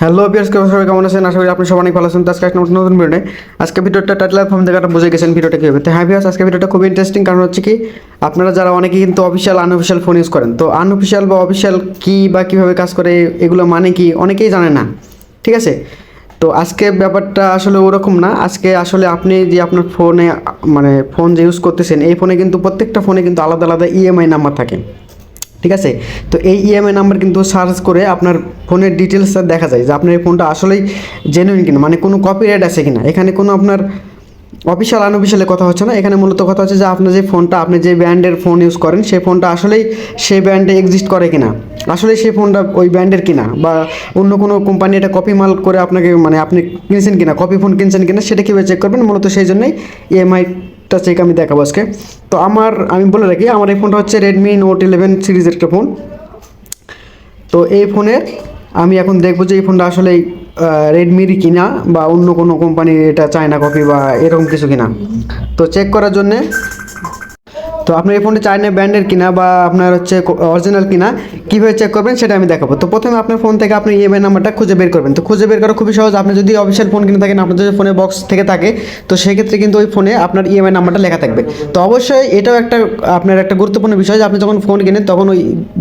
Hello pears, সবাই কেমন আছেন? আশা করি আপনি সবাই অনেক ভালো আছেন। তো আজকে একটা নতুন ভিডিও আজকে ভিডিওটা টাইটেল আর ফর্ম থেকে আপনারা বুঝে গেছেন ভিডিওটা কী হবে। তো হ্যাঁ পিয়ার্স, আজকে ভিডিওটা খুবই ইন্টারেস্টিং। কারণ হচ্ছে কি, আপনারা যারা অনেকেই কিন্তু অফিসিয়াল আনঅফিসিয়াল ফোন ইউজ করেন, তো আনঅফিসিয়াল বা অফিসিয়াল কী বা কীভাবে কাজ করে এগুলো মানে কি অনেকেই জানে না, ঠিক আছে? তো আজকে ব্যাপারটা আসলে ওরকম না। আজকে আসলে আপনি যে আপনার ফোনে মানে ফোন যে ইউজ করতেছেন, এই ফোনে কিন্তু প্রত্যেকটা ফোনে কিন্তু আলাদা আলাদা ইএমআই নাম্বার থাকে, ঠিক আছে? তো এই ইএমআই নাম্বার কিন্তু সার্চ করে আপনার ফোনের ডিটেলসটা দেখা যায় যে আপনার এই ফোনটা আসলেই জেনুইন কিনা, মানে কোনো কপিরাইট আছে কিনা। এখানে কোনো আপনার অফিসিয়াল আনঅফিসিয়ালের কথা হচ্ছে না, এখানে মূলত কথা হচ্ছে যে আপনার যে ফোনটা, আপনি যে ব্র্যান্ডের ফোন ইউজ করেন, সেই ফোনটা আসলেই সেই ব্র্যান্ডে এক্সিস্ট করে কিনা, আসলে সেই ফোনটা ওই ব্র্যান্ডের কিনা, বা অন্য কোনো কোম্পানি এটা কপি মাল করে আপনাকে মানে আপনি কিনছেন কিনা, কপি ফোন কিনছেন কিনা, সেটা কীভাবে চেক করবেন? মূলত সেই জন্যই ইএমআইটা চেক আমি দেখাবো আজকে। তো আমি বলে রাখি, আমার এই ফোনটা হচ্ছে রেডমি নোট 11 সিরিজের একটা ফোন। তো এই ফোনের আমি এখন দেখবো যে এই ফোনটা আসলে রেডমির কিনা বা অন্য কোনো কোম্পানির, এটা চায়না কপি বা এরকম কিছু কিনা। তো চেক করার জন্যে তো আপনার এই ফোনটা চায়না ব্র্যান্ডের কিনা বা আপনার হচ্ছে অরিজিনাল কিনা কীভাবে চেক করবেন সেটা আমি দেখাবো। তো প্রথমে আপনার ফোন থেকে আপনি ইএমআই নাম্বারটা খুঁজে বের করবেন। তো খুঁজে বের করা খুবই সহজ। আপনি যদি অফিসিয়াল ফোন কিনে থাকেন, আপনার যদি ফোনে বক্স থেকে থাকে, তো সেক্ষেত্রে কিন্তু ওই ফোনে আপনার ইএমআই নাম্বারটা লেখা থাকবে। তো অবশ্যই এটাও আপনার একটা গুরুত্বপূর্ণ বিষয় যে আপনি যখন ফোন কিনেন তখন ওই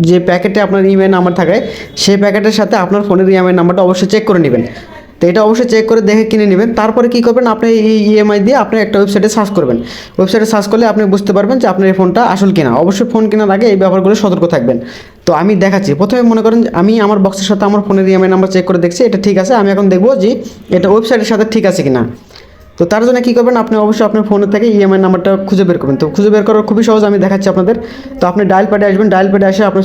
যে প্যাকেটে আপনার ইএমআই নাম্বার থাকে, সেই প্যাকেটের সাথে আপনার ফোনের ইএমআই নাম্বারটা অবশ্যই চেক করে নেবেন। তো এটা অবশ্যই চেক করে দেখে কিনে নেবেন। তারপরে কী করবেন, আপনি এই ইএমআই দিয়ে আপনি একটা ওয়েবসাইটে সার্চ করবেন। ওয়েবসাইটে সার্চ করলে আপনি বুঝতে পারবেন যে আপনার এই ফোনটা আসল কিনা। অবশ্যই ফোন কেনার আগে এই ব্যাপারগুলো সতর্ক থাকবেন। তো আমি দেখাচ্ছি। প্রথমে মনে করেন আমি আমার বক্সের সাথে আমার ফোনের ইএমআই নাম্বার চেক করে দেখছি, এটা ঠিক আছে। আমি এখন দেখবো যে এটা ওয়েবসাইটের সাথে ঠিক আছে কিনা। তো তার জন্য কী করবেন, আপনি অবশ্যই আপনার ফোনের থেকে ইএমআই নাম্বারটা খুঁজে বের করবেন। তো খুঁজে বের করা খুবই সহজ, আমি দেখাচ্ছি আপনাদের। তো আপনি ডায়াল প্যাডে আসবেন, ডায়াল প্যাডে এসে আপনি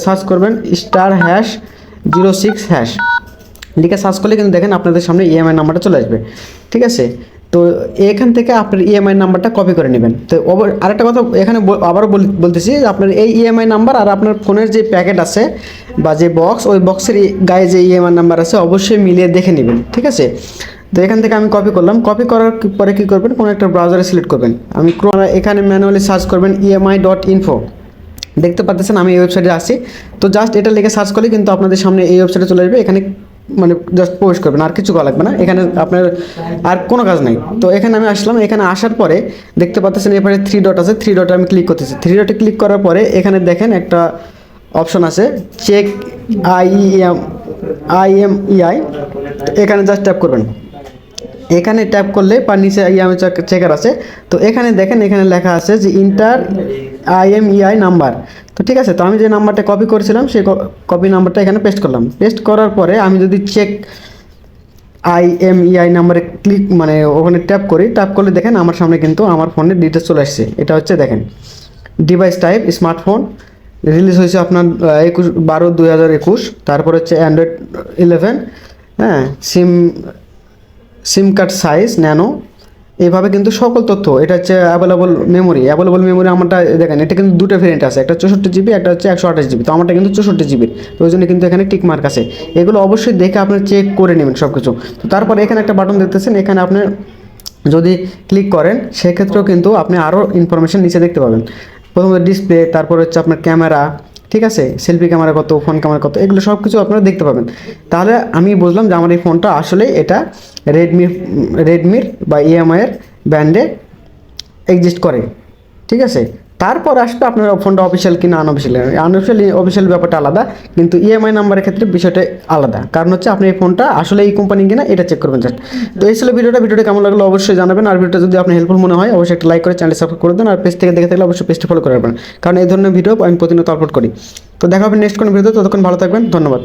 সার্চ করবেন *#06# লিখে সার্চ করলে কিন্তু দেখেন আপনাদের সামনে ইএমআই নাম্বারটা চলে আসবে, ঠিক আছে? তো এখান থেকে আপনার ইএমআই নাম্বারটা কপি করে নেবেন। তো আরেকটা কথা এখানে আবারও বলতেছি, আপনার এই ইএমআই নাম্বার আর আপনার ফোনের যে প্যাকেট আছে বা যে বক্স, ওই বক্সের গায়ে যে ইএমআই নাম্বার আছে অবশ্যই মিলিয়ে দেখে নেবেন, ঠিক আছে? তো এখান থেকে আমি কপি করলাম। কপি করার পরে কী করবেন, কোনো একটা ব্রাউজারে সিলেক্ট করবেন। আমি এখানে ম্যানুয়ালি সার্চ করবেন emi.info। দেখতে পাচ্ছেন আমি এই ওয়েবসাইটে আসি। তো জাস্ট এটা লিখে সার্চ করলে কিন্তু আপনাদের সামনে এই ওয়েবসাইটে চলে আসবে। এখানে মানে জাস্ট প্রবেশ করবেন, আর কিছু করা লাগবে না। এখানে আপনার আর কোনো কাজ নাই। তো এখানে আমি আসলাম। এখানে আসার পরে দেখতে পাচ্ছেন এরপরে 3 ডট আছে, 3 ডটে আমি ক্লিক করতেছি। 3 ডটে ক্লিক করার পরে এখানে দেখেন একটা অপশন আছে চেক IMEI। এখানে জাস্ট ট্যাপ করবেন। এখানে ট্যাপ করলে বা নিচে IMEI চেকার আছে। তো এখানে দেখেন, এখানে লেখা আছে যে ইন্টার IMEI নাম্বার। তো ঠিক আছে, তো আমি যে নাম্বারটা কপি করেছিলাম সেই কপি নাম্বারটা এখানে পেস্ট করলাম। পেস্ট করার পরে আমি যদি চেক IMEI নাম্বারে ক্লিক মানে ওখানে ট্যাপ করি, ট্যাপ করলে দেখেন আমার সামনে কিন্তু আমার ফোনের ডিটেলস চলে আসছে। এটা হচ্ছে দেখেন ডিভাইস টাইপ স্মার্টফোন, রিলিজ হয়েছে আপনার 21/12/2021। তারপর হচ্ছে অ্যান্ড্রয়েড 11, হ্যাঁ, সিম কার্ড সাইজ ন্যানো। এইভাবে কিন্তু সকল তথ্য, এটা হচ্ছে অ্যাভেলেবল মেমোরি আমারটা দেখেন, এটা কিন্তু দুটো ভেরিয়েন্ট আছে, একটা 64GB, একটা হচ্ছে 128GB। তো আমারটা কিন্তু 64GB, তো ওই জন্য কিন্তু এখানে টিক মার্ক আছে। এগুলো অবশ্যই দেখে আপনি চেক করে নেবেন সব কিছু। তো তারপরে এখানে একটা বাটন দেখতেছেন, এখানে আপনি যদি ক্লিক করেন সেক্ষেত্রেও কিন্তু আপনি আরও ইনফরমেশান নিচে দেখতে পাবেন। প্রথমত ডিসপ্লে, তারপর হচ্ছে আপনার ক্যামেরা, ঠিক আছে, সেলফি ক্যামেরা কত, ফোন ক্যামেরা কত, এগুলো সব কিছু আপনারা দেখতে পাবেন। তাহলে আমি বুঝলাম যে আমার এই ফোনটা আসলে এটা রেডমির বা ইএমআইয়ের ব্র্যান্ডে এক্সিস্ট করে, ঠিক আছে? তারপর আসবে আপনার ফোনটা অফিসিয়াল কিনা অফিসিয়াল ব্যাপারটা আলাদা, কিন্তু ইএমআই নাম্বারের ক্ষেত্রে বিষয়টা আলাদা। কারণ হচ্ছে আপনি এই ফোনটা আসলে এই কোম্পানি কিনা এটা চেক করবেন জাস্ট। তো এই ছিল ভিডিওটা কেমন লাগলো অবশ্যই জানাবেন। আর ভিডিওটা যদি আপনি হেল্পফুল মনে হয় অবশ্যই একটা লাইক করে চ্যানেল সাবস্ক্রাইব করে দেন। আর পেজ থেকে দেখে থাকলে অবশ্যই পেজটি ফলো করে রাখবেন, কারণ এই ধরনের ভিডিও আমি প্রতিনিয়ত আপলোড করি। তো দেখা হবে নেক্সট কোনো ভিডিওতে। ততক্ষণ ভালো থাকবেন, ধন্যবাদ।